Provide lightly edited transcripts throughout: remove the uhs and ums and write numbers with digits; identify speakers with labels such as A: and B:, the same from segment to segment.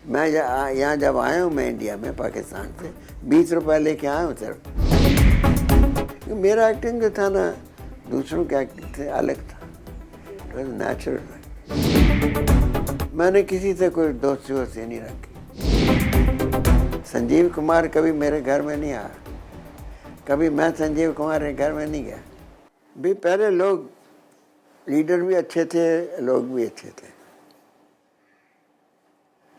A: मैं यहाँ जब आया हूँ, मैं इंडिया में पाकिस्तान से 20 रुपए लेके आया हूँ सिर्फ। मेरा एक्टिंग जो था ना दूसरों के एक्टिंग से अलग था, नेचुरल। मैंने किसी से कोई दोस्ती वोस्ती नहीं रखी। संजीव कुमार कभी मेरे घर में नहीं आया, कभी मैं संजीव कुमार के घर में नहीं गया। भी पहले लोग लीडर भी अच्छे थे, लोग भी अच्छे थे।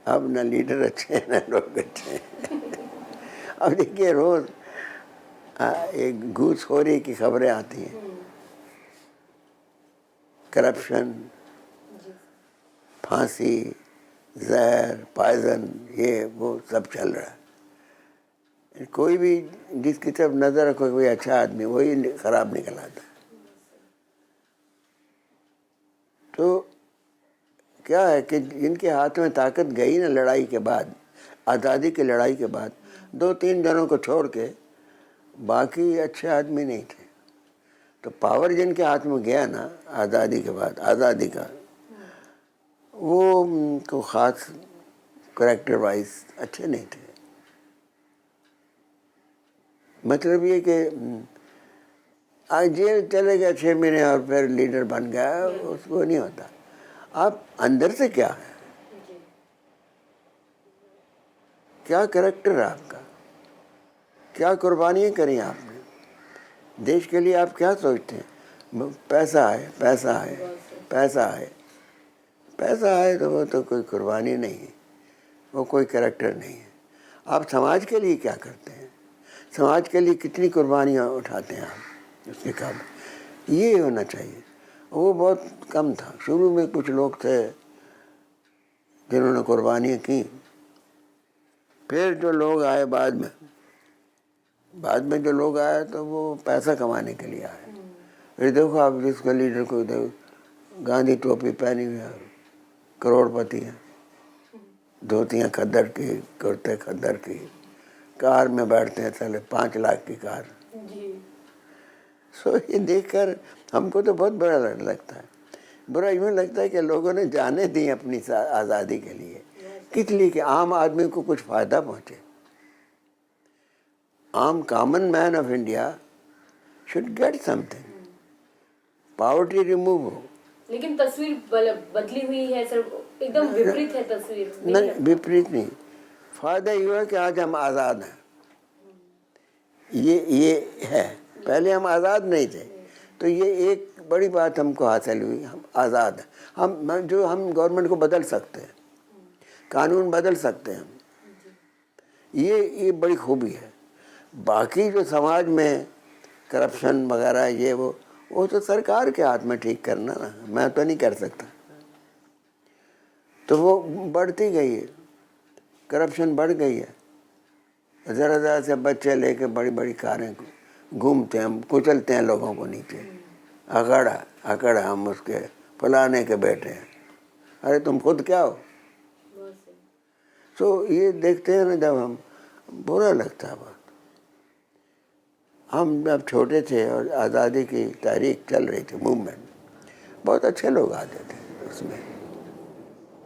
A: अब न लीडर अच्छे हैं न लोग अच्छे हैं। अब देखिए रोज एक घूसखोरी की खबरें आती हैं, करप्शन, फांसी, जहर, पॉइजन, ये वो सब चल रहा है। कोई भी जिसकी तरफ नजर रखो कोई अच्छा आदमी, वही खराब निकल आता है। तो क्या है कि जिनके हाथ में ताकत गई ना लड़ाई के बाद, आज़ादी की लड़ाई के बाद, 2-3 जनों को छोड़ के बाकी अच्छे आदमी नहीं थे। तो पावर जिनके हाथ में गया ना आज़ादी के बाद, आज़ादी का, वो को ख़ास करेक्टर वाइज अच्छे नहीं थे। मतलब ये कि आज जेल चले गए 6 महीने और फिर लीडर बन गया, उसको नहीं होता। आप अंदर से क्या है, क्या करेक्टर है आपका, क्या कुर्बानियाँ करी आपने देश के लिए, आप क्या सोचते हैं? पैसा है, पैसा है, पैसा है, पैसा है, तो वो तो कोई कुर्बानी नहीं है, वो कोई करेक्टर नहीं है। आप समाज के लिए क्या करते हैं, समाज के लिए कितनी कुर्बानियाँ उठाते हैं आप, उसके काम ये होना चाहिए। वो बहुत कम था। शुरू में कुछ लोग थे जिन्होंने कुर्बानियाँ की, फिर जो लोग आए बाद में जो लोग आए तो वो पैसा कमाने के लिए आए। फिर देखो आप जिसका लीडर को देखो, गांधी टोपी पहनी हुई है, करोड़पति है, धोतियाँ खद्दर की, कुर्ते खद्दर की, कार में बैठते हैं, चले 5 लाख की कार। सो ये देखकर हमको तो बहुत बुरा लगता है। बुरा यूँ लगता है कि लोगों ने जाने दी अपनी आज़ादी के लिए, किस लिए कि आम आदमी को कुछ फ़ायदा पहुँचे। आम common man of India should get something, poverty remove हो।
B: लेकिन तस्वीर बदली हुई है सर, एकदम विपरीत है तस्वीर।
A: नहीं, विपरीत नहीं। फ़ायदा ये है कि आज हम आज़ाद हैं, ये है। पहले हम आज़ाद नहीं थे, तो ये एक बड़ी बात हमको हासिल हुई, हम आज़ाद हैं। हम गवर्नमेंट को बदल सकते हैं, कानून बदल सकते हैं, ये बड़ी खूबी है। बाकी जो समाज में करप्शन वगैरह ये वो तो सरकार के हाथ में ठीक करना ना, मैं तो नहीं कर सकता। तो वो बढ़ती गई है, करप्शन बढ़ गई है। ज़रा से बच्चे लेके बड़ी बड़ी कारें घूमते हैं, कुचलते हैं लोगों को नीचे, अकड़ हम उसके फलाने के बेटे हैं। अरे तुम खुद क्या हो? तो ये देखते हैं ना जब हम, बुरा लगता है बहुत। हम जब छोटे थे और आज़ादी की तारीख चल रही थी, मूवमेंट, बहुत अच्छे लोग आते थे उसमें,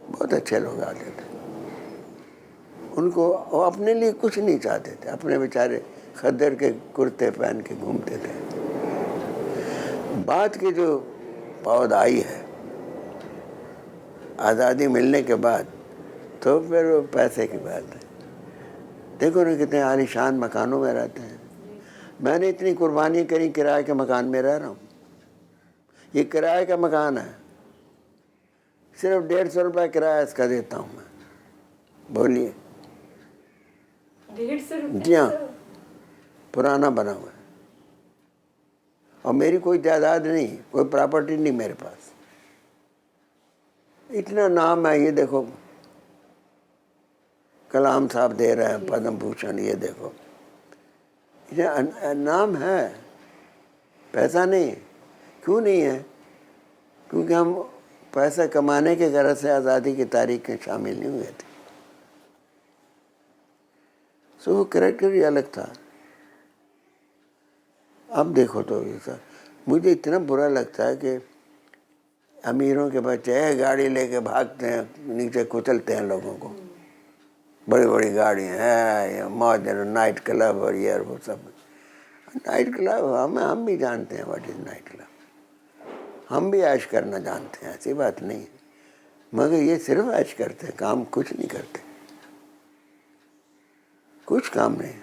A: बहुत अच्छे लोग आते थे। उनको वो अपने लिए कुछ नहीं चाहते थे, अपने बेचारे खद्दर के कुर्ते पहन के घूमते थे। बात की जो पौध आई है आज़ादी मिलने के बाद, तो फिर वो पैसे की बात है। देखो ना कितने आलीशान मकानों में रहते हैं। मैंने इतनी कुर्बानी करी, किराए के मकान में रह रहा हूँ। ये किराए का मकान है, सिर्फ 150 रुपये किराया इसका देता हूँ मैं। बोलिए।
B: 150 रुपये?
A: जी हाँ, पुराना बना हुआ है। और मेरी कोई जायदाद नहीं, कोई प्रॉपर्टी नहीं मेरे पास। इतना नाम है, ये देखो कलाम साहब दे रहे हैं पद्म भूषण, ये देखो नाम है, पैसा नहीं। क्यों नहीं है? क्योंकि हम पैसा कमाने के गरज से आज़ादी की तारीख में शामिल नहीं हुए थे। सो वो करेक्टर ही अलग था। अब देखो तो ऐसा मुझे इतना बुरा लगता है कि अमीरों के बच्चे गाड़ी लेके भागते हैं, नीचे कुचलते हैं लोगों को। बड़ी बड़ी गाड़ियाँ हैं, मौज, नाइट क्लब और ये और वो सब। नाइट क्लब हम भी जानते हैं व्हाट इज नाइट क्लब, हम भी ऐश करना जानते हैं, ऐसी बात नहीं है, मगर ये सिर्फ ऐश करते हैं, काम कुछ नहीं करते, कुछ काम नहीं,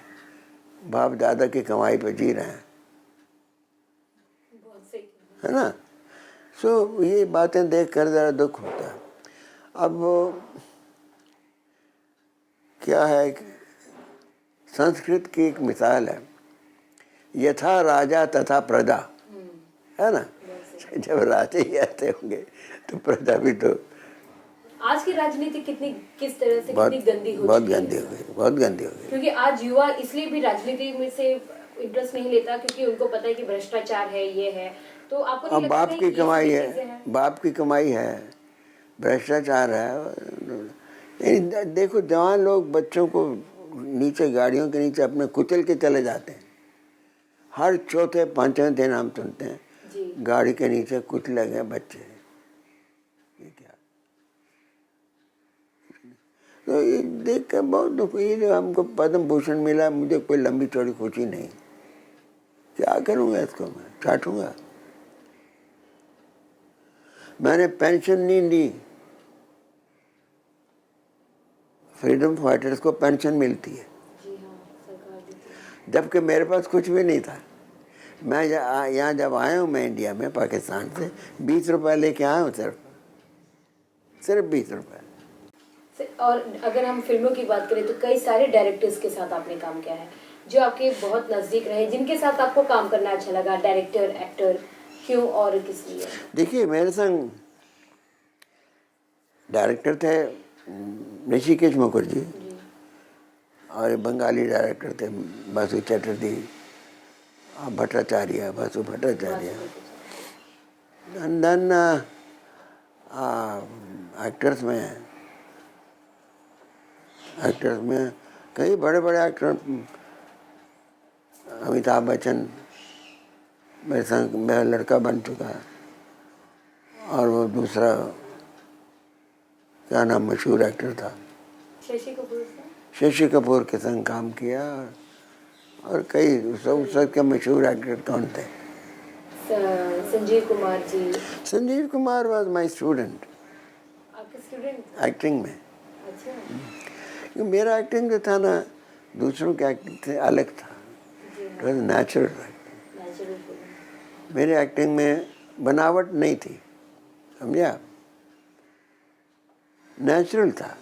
A: बाप दादा की कमाई पे जी रहे हैं, है ना। सो ये बातें देख कर ज़रा दुख होता है। अब क्या है कि संस्कृत की एक मिसाल है, यथा राजा तथा प्रजा, है ना। जब राजा ही ऐसे होंगे तो प्रजा भी तो
B: आज की राजनीति किस तरह से
A: बहुत
B: कितनी गंदी हो
A: बहुत
B: चुकी है।
A: गंदी हो गई, बहुत गंदी हो गई।
B: क्योंकि आज युवा इसलिए भी राजनीति में से इंटरेस्ट नहीं लेता क्योंकि उनको पता है कि भ्रष्टाचार है, ये है। तो आपको नहीं
A: अब
B: लगता
A: बाप
B: कहीं
A: की
B: ये
A: कमाई
B: सारी
A: है,
B: चीजें हैं?
A: बाप की कमाई है, भ्रष्टाचार है। देखो जवान लोग बच्चों को नीचे, गाड़ियों के नीचे अपने कुचल के चले जाते हैं। हर चौथे पांचवें दिन हम सुनते हैं
B: जी।
A: गाड़ी के नीचे कुचले गए बच्चे। ये क्या, तो ये देख कर बहुत दुख। ये जो हमको पद्म भूषण मिला, मुझे कोई लंबी चौड़ी खुशी नहीं, क्या करूँगा इसको, मैं चाटूंगा। मैंने पेंशन नहीं ली, फ्रीडम फाइटर्स को पेंशन मिलती है,
B: जी हाँ, सरकार देती है।
A: जबकि मेरे पास कुछ भी नहीं था। मैं यहाँ जब आया हूँ, मैं इंडिया में पाकिस्तान से 20 रुपये लेके आया हूँ, सिर्फ 20 रुपये।
B: और अगर हम फिल्मों की बात करें तो कई सारे डायरेक्टर्स के साथ आपने काम किया है जो आपके बहुत नजदीक रहे, जिनके साथ आपको काम करना अच्छा लगा, डायरेक्टर, एक्टर, क्यों और किस लिए?
A: देखिए मेरे संग डायरेक्टर थे ऋषिकेश मुखर्जी, और बंगाली डायरेक्टर थे बासु चटर्जी, भट्टाचार्य, बासु भट्टाचार्य। देन एक्टर्स में कई बड़े बड़े एक्टर, अमिताभ बच्चन मेरे संग, मेरा लड़का बन चुका है। और वो दूसरा क्या नाम, मशहूर एक्टर था,
B: शशि कपूर।
A: शशि कपूर के संग काम किया। और कई सब के मशहूर एक्टर कौन थे?
B: Sanjeev Kumar ji.
A: Sanjeev Kumar was my student,
B: आपके स्टूडेंट?
A: एक्टिंग में।
B: अच्छा।
A: क्योंकि मेरा एक्टिंग जो था ना, दूसरों के एक्टिंग से अलग था, इट वॉज नेचुरल। मेरे एक्टिंग में बनावट नहीं थी, समझा, नेचुरल था।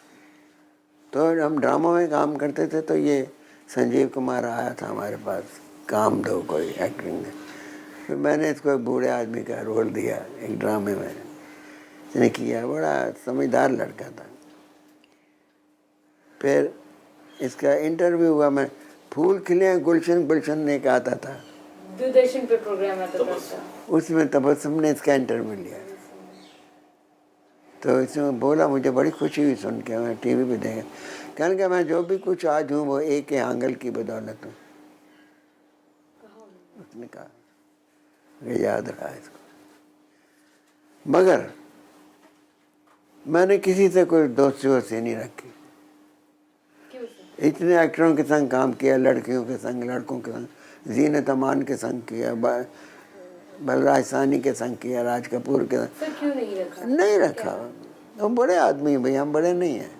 A: तो हम ड्रामा में काम करते थे तो ये संजीव कुमार आया था हमारे पास, काम दो कोई एक्टिंग में। फिर मैंने इसको एक बूढ़े आदमी का रोल दिया एक ड्रामे में, इसने किया, बड़ा समझदार लड़का था। फिर इसका इंटरव्यू हुआ, मैं फूल खिले गुलशन गुलशन एक आता था,
B: दूरदर्शन पे प्रोग्राम आता था,
A: उसमें तबस्सुम ने इसका इंटरव्यू लिया। तो इसमें बोला, मुझे बड़ी खुशी हुई सुन के, मैं टीवी पे देखा, कहने का मैं जो भी कुछ आज हूँ वो एक के आंगल की बदौलत हूँ। उसने कहा, मुझे याद रहा इसको। मगर मैंने किसी से कोई दोस्ती वोस्ती नहीं रखी। इतने एक्टरों के संग काम किया, लड़कियों के संग, लड़कों के संग, जीनत अमान के संग किया, बलराज साहनी के संग किया, राज कपूर के संग।
B: सर क्यों नहीं रखा?
A: नहीं रखा, वो बड़े आदमी हैं भाई, हम बड़े नहीं हैं।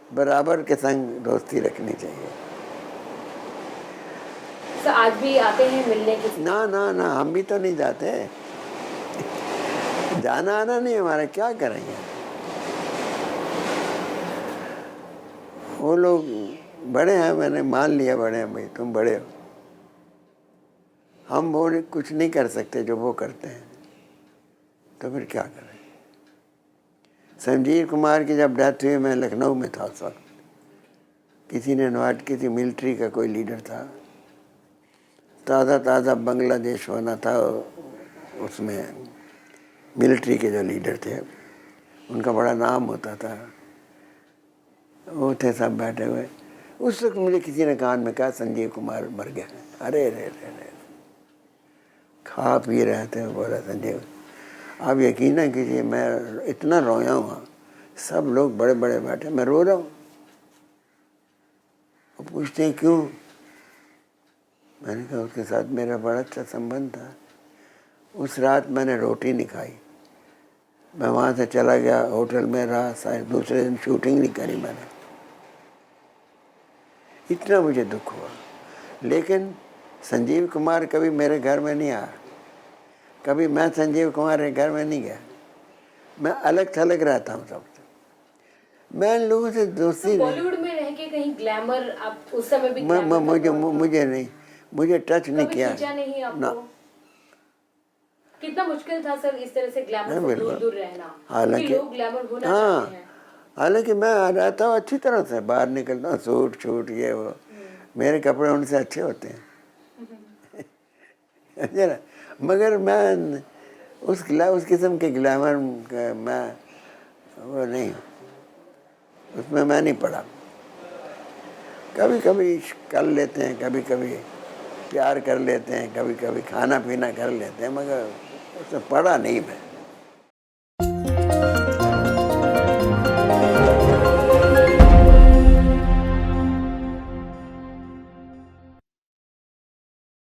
A: बराबर के संग दोस्ती रखनी चाहिए।
B: सर आज भी आते हैं मिलने की?
A: ना ना ना, हम भी तो नहीं जाते, जाना आना नहीं हमारा, क्या करेंगे। वो लोग बड़े हैं, मैंने मान लिया बड़े हैं, भाई तुम बड़े हो, हम वो कुछ नहीं कर सकते जो वो करते हैं, तो फिर क्या करें। संजीव कुमार की जब डेथ हुई, मैं लखनऊ में था उस वक्त, किसी ने इन्वाइट की थी, मिलिट्री का कोई लीडर था, ताज़ा बांग्लादेश होना था, उसमें मिलिट्री के जो लीडर थे उनका बड़ा नाम होता था, वो थे सब बैठे हुए। उस वक्त मुझे किसी ने कान में कहा, संजीव कुमार मर गया। अरे रे रे रे, खा पी रहे थे, बोला संजीव। आप यकीन न कीजिए, मैं इतना रोया हुआ, सब लोग बड़े बड़े बैठे, मैं रो रहा हूँ। वो पूछते हैं क्यों? मैंने कहा उसके साथ मेरा बड़ा अच्छा संबंध था। उस रात मैंने रोटी नहीं खाई। मैं वहाँ से चला गया, होटल में रहा, शायद दूसरे दिन शूटिंग नहीं करी मैंने। इतना मुझे दुख हुआ। लेकिन संजीव कुमार कभी मेरे घर में नहीं आया, कभी मैं संजीव कुमार के घर में नहीं गया। मैं अलग थलग रहता हूँ सबसे। मैं इन लोगों से दोस्ती नहीं।
B: बॉलीवुड में रह के कहीं ग्लैमर आप उस समय भी ग्लैमर
A: मुझे नहीं, मुझे टच नहीं किया।
B: खींचा नहीं आपको?
A: ना।
B: कितना मुश्किल था सर इस तरह से ग्लैमर से दूर दूर रहना?
A: हालांकि
B: लोग ग्लैमर होना चाहते हैं।
A: हालांकि मैं रहता हूँ अच्छी तरह से, बाहर निकलता हूँ, सूट छूट ये वो, मेरे कपड़े उनसे अच्छे होते हैं। जरा मगर मैं उस किस्म के ग्लैमर मैं वो नहीं, उसमें मैं नहीं पड़ा। कभी कभी कर लेते हैं, कभी कभी प्यार कर लेते हैं, कभी कभी खाना पीना कर लेते हैं, मगर उसमें पड़ा नहीं मैं।